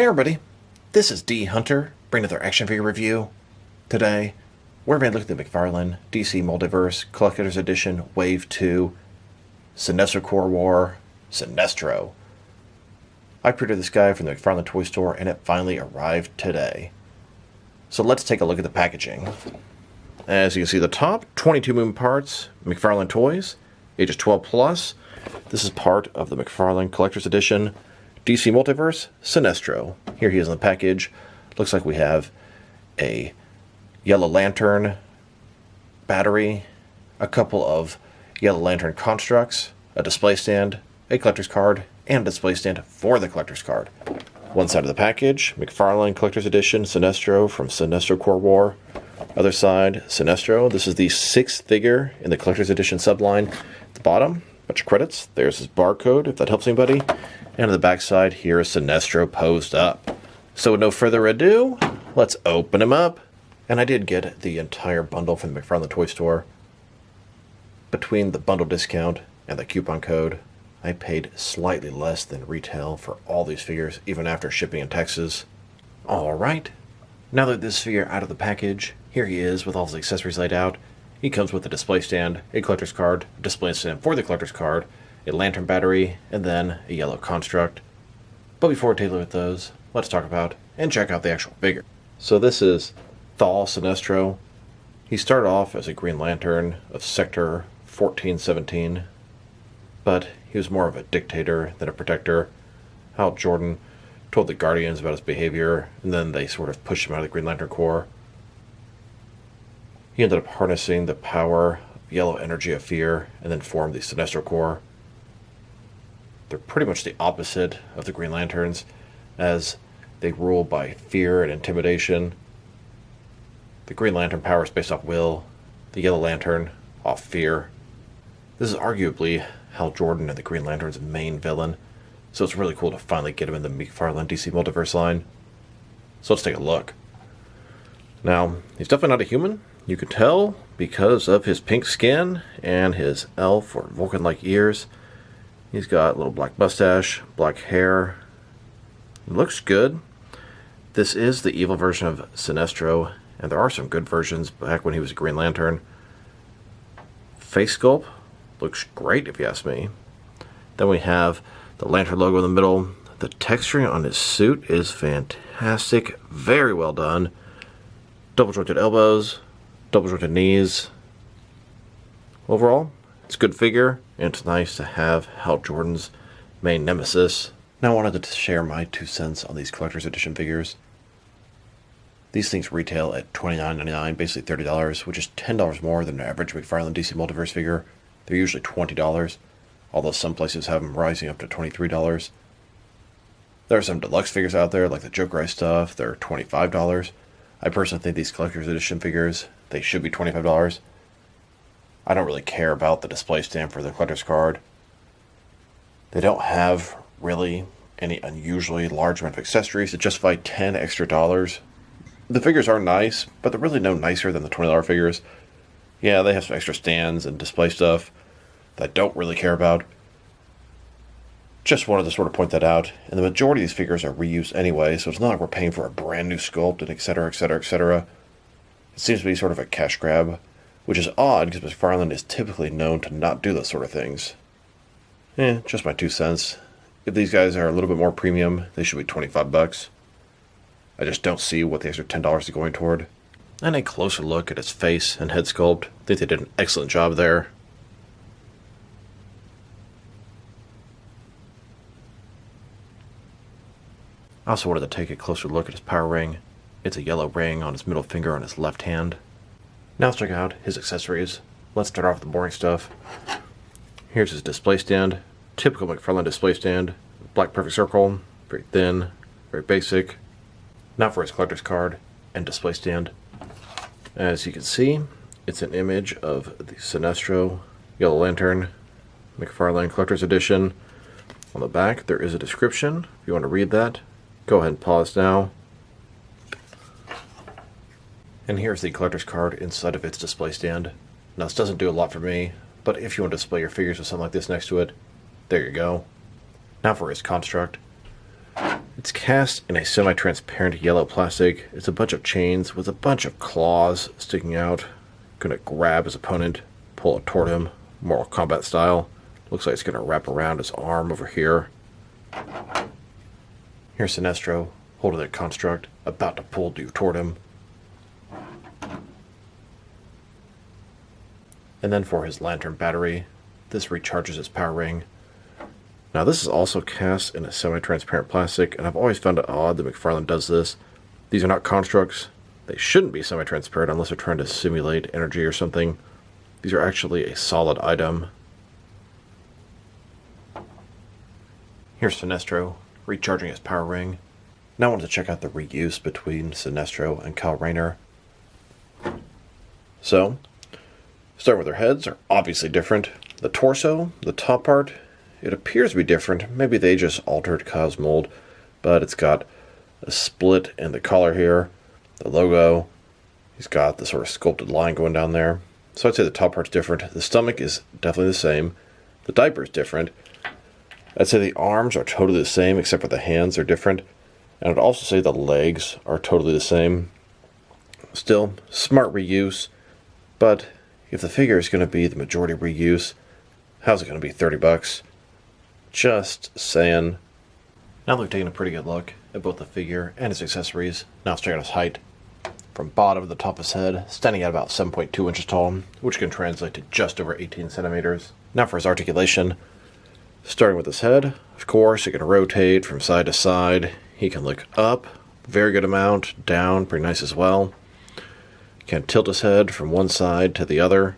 Hey everybody, this is D Hunter, bringing another action figure review. Today, we're going to look at the McFarlane DC Multiverse Collector's Edition Wave 2 Sinestro Core War Sinestro. I pre-ordered this guy from the McFarlane toy store and it finally arrived today. So let's take a look at the packaging. As you can see at the top, 22 moving parts, McFarlane toys, ages 12 plus. This is part of the McFarlane Collector's Edition DC Multiverse Sinestro. Here he is in the package. Looks like we have a yellow lantern battery, a couple of yellow lantern constructs, a display stand, a collector's card, and a display stand for the collector's card. One side of the package, McFarlane Collector's Edition Sinestro from Sinestro Core War. Other side, Sinestro. This is the 6th figure in the Collector's Edition subline. At the bottom, bunch of credits. There's his barcode, if that helps anybody. And on the back side, here is Sinestro posed up. So with no further ado, let's open him up. And I did get the entire bundle from the McFarlane toy store. Between the bundle discount and the coupon code, I paid slightly less than retail for all these figures, even after shipping and taxes. Alright, now that this figure out of the package, here he is with all his accessories laid out. He comes with a display stand, a collector's card, a display stand for the collector's card, a lantern battery, and then a yellow construct. But before we take a look at those, let's talk about and check out the actual figure. So this is Thal Sinestro. He started off as a Green Lantern of Sector 1417, but he was more of a dictator than a protector. Hal Jordan told the Guardians about his behavior, and then they sort of pushed him out of the Green Lantern Corps. He ended up harnessing the power of yellow energy of fear, and then formed the Sinestro Corps. They're pretty much the opposite of the Green Lanterns, as they rule by fear and intimidation. The Green Lantern power is based off will, the Yellow Lantern off fear. This is arguably Hal Jordan and the Green Lantern's main villain, so it's really cool to finally get him in the McFarlane DC Multiverse line. So let's take a look. Now, he's definitely not a human. You can tell because of his pink skin and his elf or Vulcan-like ears. He's got a little black mustache, black hair. Looks good. This is the evil version of Sinestro, and there are some good versions back when he was a Green Lantern. Face sculpt looks great if you ask me. Then we have the Lantern logo in the middle. The texturing on his suit is fantastic. Very well done. Double jointed elbows, double jointed knees. Overall, it's a good figure, and it's nice to have Hal Jordan's main nemesis. Now I wanted to share my 2 cents on these collector's edition figures. These things retail at $29.99, basically $30, which is $10 more than an average McFarlane DC Multiverse figure. They're usually $20, although some places have them rising up to $23. There are some deluxe figures out there, like the Joker Eye stuff. They're $25. I personally think these collector's edition figures, they should be $25. I don't really care about the display stand for the collector's card. They don't have really any unusually large amount of accessories to justify $10 extra. The figures are nice, but they're really no nicer than the $20 figures. Yeah, they have some extra stands and display stuff that I don't really care about. Just wanted to sort of point that out. And the majority of these figures are reused anyway, so it's not like we're paying for a brand new sculpt and etc, etc, etc. It seems to be sort of a cash grab, which is odd because McFarlane is typically known to not do those sort of things. Just my 2 cents. If these guys are a little bit more premium, they should be $25. I just don't see what the extra $10 is going toward. And a closer look at his face and head sculpt. I think they did an excellent job there. I also wanted to take a closer look at his power ring. It's a yellow ring on his middle finger on his left hand. Now let's check out his accessories. Let's start off with the boring stuff. Here's his display stand. Typical McFarlane display stand. Black perfect circle. Very thin. Very basic. Now for his collector's card and display stand. As you can see, it's an image of the Sinestro Yellow Lantern McFarlane Collector's Edition. On the back there is a description. If you want to read that, go ahead and pause now. And here's the collector's card inside of its display stand. Now this doesn't do a lot for me, but if you want to display your figures with something like this next to it, there you go. Now for his construct. It's cast in a semi-transparent yellow plastic. It's a bunch of chains with a bunch of claws sticking out. Gonna grab his opponent, pull it toward him, Mortal Kombat style. Looks like it's gonna wrap around his arm over here. Here's Sinestro, holding the construct, about to pull you toward him. And then for his lantern battery, this recharges his power ring. Now this is also cast in a semi-transparent plastic, and I've always found it odd that McFarlane does this. These are not constructs. They shouldn't be semi-transparent unless they're trying to simulate energy or something. These are actually a solid item. Here's Sinestro, recharging his power ring. Now I want to check out the reuse between Sinestro and Kyle Rayner. So, starting with their heads, are obviously different. The torso, the top part, it appears to be different. Maybe they just altered Kyle's mold, but it's got a split in the collar here, the logo. He's got the sort of sculpted line going down there. So I'd say the top part's different. The stomach is definitely the same. The diaper is different. I'd say the arms are totally the same, except for the hands are different. And I'd also say the legs are totally the same. Still, smart reuse, but if the figure is going to be the majority reuse, how's it going to be $30? Just saying. Now that we've taken a pretty good look at both the figure and his accessories, now let's check out his height. From bottom to the top of his head, standing at about 7.2 inches tall, which can translate to just over 18 centimeters. Now for his articulation. Starting with his head, of course, he can rotate from side to side. He can look up, very good amount, down, pretty nice as well. Can tilt his head from one side to the other.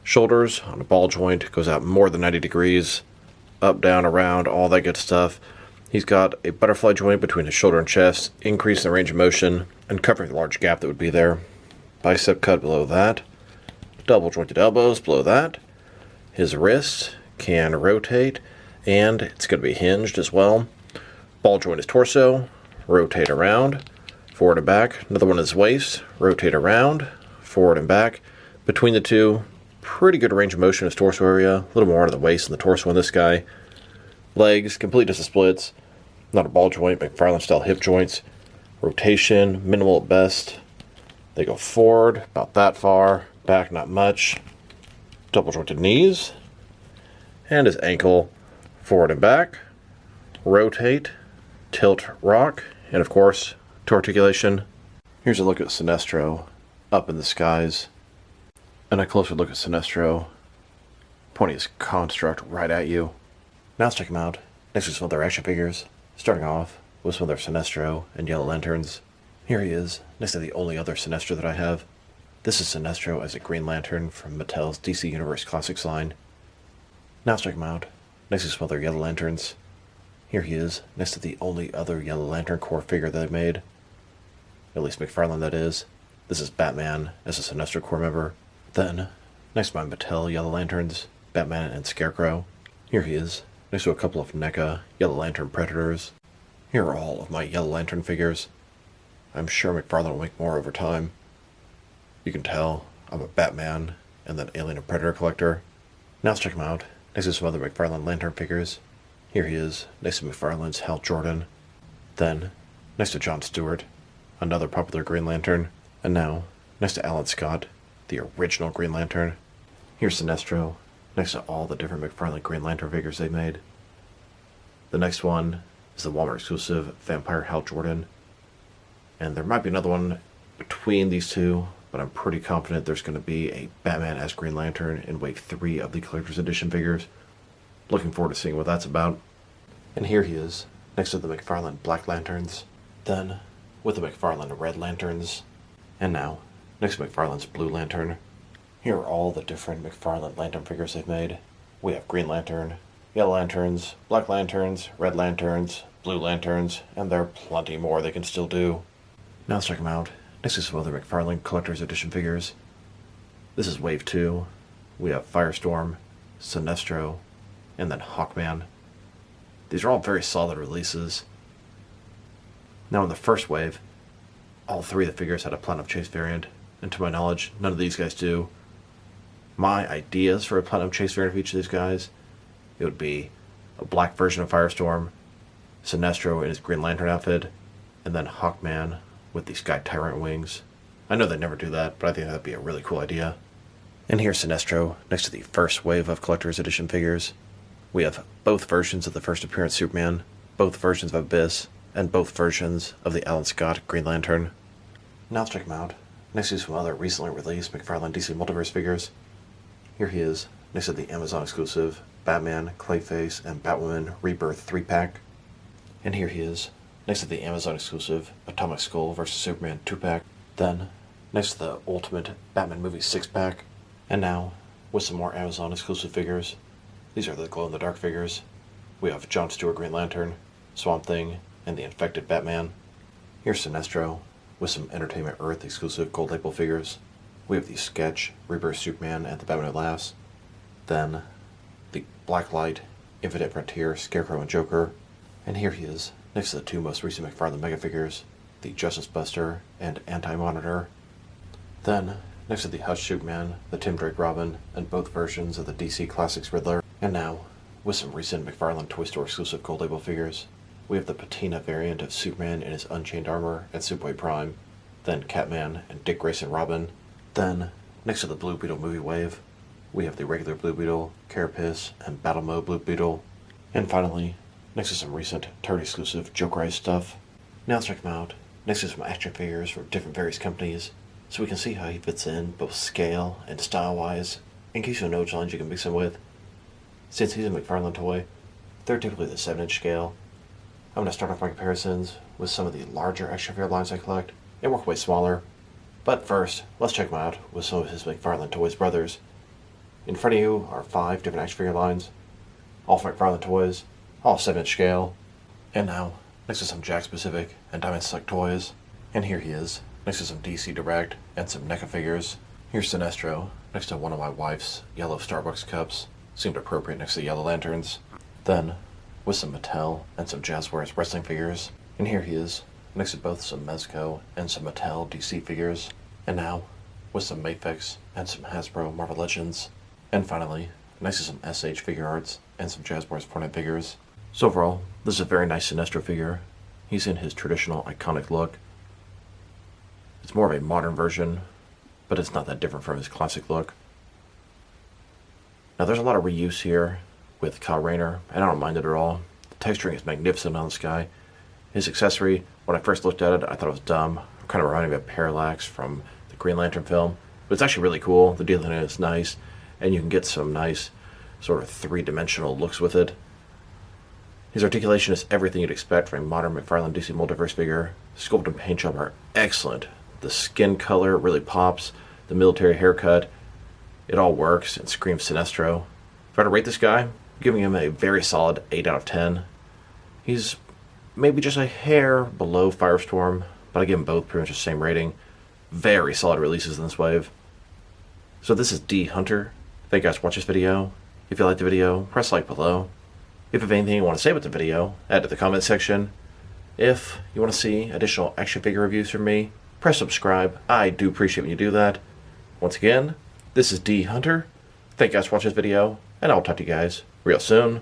Shoulders on a ball joint goes out more than 90 degrees. Up, down, around, all that good stuff. He's got a butterfly joint between his shoulder and chest, increasing the range of motion and covering the large gap that would be there. Bicep cut below that. Double jointed elbows below that. His wrist can rotate, and it's going to be hinged as well. Ball joint his torso, rotate around, forward and back. Another one is his waist, rotate around, forward and back. Between the two, pretty good range of motion in his torso area. A little more out of the waist than the torso on this guy. Legs, complete just the splits. Not a ball joint, McFarlane style hip joints. Rotation, minimal at best. They go forward, about that far. Back, not much. Double jointed knees. And his ankle, forward and back. Rotate, tilt, rock. And of course, to articulation. Here's a look at Sinestro up in the skies. And a closer look at Sinestro pointing his construct right at you. Now let's check him out next to some of their action figures, starting off with some of their Sinestro and Yellow Lanterns. Here he is, next to the only other Sinestro that I have. This is Sinestro as a Green Lantern from Mattel's DC Universe Classics line. Now let's check him out next to some other Yellow Lanterns. Here he is, next to the only other Yellow Lantern core figure that I made. At least McFarlane, that is. This is Batman as a Sinestro core member. Then, next to my Mattel Yellow Lanterns, Batman and Scarecrow. Here he is, next to a couple of NECA Yellow Lantern Predators. Here are all of my Yellow Lantern figures. I'm sure McFarlane will make more over time. You can tell I'm a Batman and then Alien and Predator collector. Now let's check him out next to some other McFarlane Lantern figures. Here he is, next to McFarlane's Hal Jordan. Then, next to John Stewart, another popular Green Lantern. And now, next to Alan Scott, the original Green Lantern. Here's Sinestro, next to all the different McFarlane Green Lantern figures they made. The next one is the Walmart exclusive Vampire Hal Jordan. And there might be another one between these two, but I'm pretty confident there's going to be a Batman as Green Lantern in Wave 3 of the Collector's Edition figures. Looking forward to seeing what that's about. And here he is, next to the McFarlane Black Lanterns. Then, with the McFarlane Red Lanterns. And now, next to McFarlane's Blue Lantern. Here are all the different McFarlane Lantern figures they've made. We have Green Lantern, Yellow Lanterns, Black Lanterns, Red Lanterns, Blue Lanterns, and there are plenty more they can still do. Now let's check them out next to some other McFarlane Collector's Edition figures. This is Wave 2. We have Firestorm, Sinestro, and then Hawkman. These are all very solid releases. Now in the first wave, all three of the figures had a Platinum Chase variant, and to my knowledge, none of these guys do. My ideas for a Platinum Chase variant of each of these guys, it would be a black version of Firestorm, Sinestro in his Green Lantern outfit, and then Hawkman with the Sky Tyrant wings. I know they never do that, but I think that'd be a really cool idea. And here's Sinestro next to the first wave of Collector's Edition figures. We have both versions of the first appearance Superman, both versions of Abyss, and both versions of the Alan Scott Green Lantern. Now let's check him out next to some other recently released McFarlane DC Multiverse figures. Here he is next to the Amazon exclusive Batman, Clayface, and Batwoman Rebirth 3-pack. And here he is next to the Amazon exclusive Atomic Skull vs. Superman 2-pack. Then next to the Ultimate Batman Movie 6-pack. And now with some more Amazon exclusive figures. These are the glow-in-the-dark figures. We have John Stewart Green Lantern, Swamp Thing, and the Infected Batman. Here's Sinestro with some Entertainment Earth exclusive gold label figures. We have the Sketch, Rebirth Superman, and the Batman Who Laughs. Then the Blacklight, Infinite Frontier, Scarecrow, and Joker. And here he is next to the two most recent McFarlane Mega figures, the Justice Buster and Anti-Monitor. Then next to the Hush Superman, the Tim Drake Robin, and both versions of the DC Classics Riddler. And now, with some recent McFarlane Toy Store exclusive gold label figures, we have the patina variant of Superman in his Unchained Armor and Superboy Prime, then Catman and Dick Grayson Robin. Then, next to the Blue Beetle movie wave, we have the regular Blue Beetle, Carapace, and Battle Mode Blue Beetle. And finally, next to some recent Target exclusive Jokerized stuff. Now let's check him out next to some action figures from different various companies, so we can see how he fits in both scale and style-wise, in case you know which lines you can mix him with. Since he's a McFarlane toy, they're typically the 7-inch scale. I'm going to start off my comparisons with some of the larger action figure lines I collect, and work way smaller. But first, let's check him out with some of his McFarlane Toys brothers. In front of you are 5 different action figure lines, all from McFarlane Toys, all 7-inch scale. And now, next to some Jakks Pacific and Diamond Select toys. And here he is, next to some DC Direct and some NECA figures. Here's Sinestro, next to one of my wife's yellow Starbucks cups. Seemed appropriate next to the Yellow Lanterns. Then, with some Mattel and some Jazzwares wrestling figures. And here he is, next to both some Mezco and some Mattel DC figures. And now, with some Mafex and some Hasbro Marvel Legends. And finally, next to some SH figure arts and some Jazzwares Fortnite figures. So overall, this is a very nice Sinestro figure. He's in his traditional iconic look. It's more of a modern version, but it's not that different from his classic look. Now there's a lot of reuse here with Kyle Rayner, and I don't mind it at all. The texturing is magnificent on this guy. His accessory, when I first looked at it, I thought it was dumb. It kind of reminded me of Parallax from the Green Lantern film. But it's actually really cool. The detailing is nice, and you can get some nice sort of three-dimensional looks with it. His articulation is everything you'd expect from a modern McFarlane DC Multiverse figure. The sculpt and paint job are excellent. The skin color really pops. The military haircut, it all works and screams Sinestro. If I had to rate this guy, I'm giving him a very solid 8 out of 10. He's maybe just a hair below Firestorm, but I give them both pretty much the same rating. Very solid releases in this wave. So this is D Hunter. Thank you guys for watching this video. If you liked the video, press like below. If you have anything you want to say about the video, add to the comment section. If you want to see additional action figure reviews from me, press subscribe. I do appreciate when you do that. Once again, this is D Hunter. Thank you guys for watching this video, and I'll talk to you guys real soon.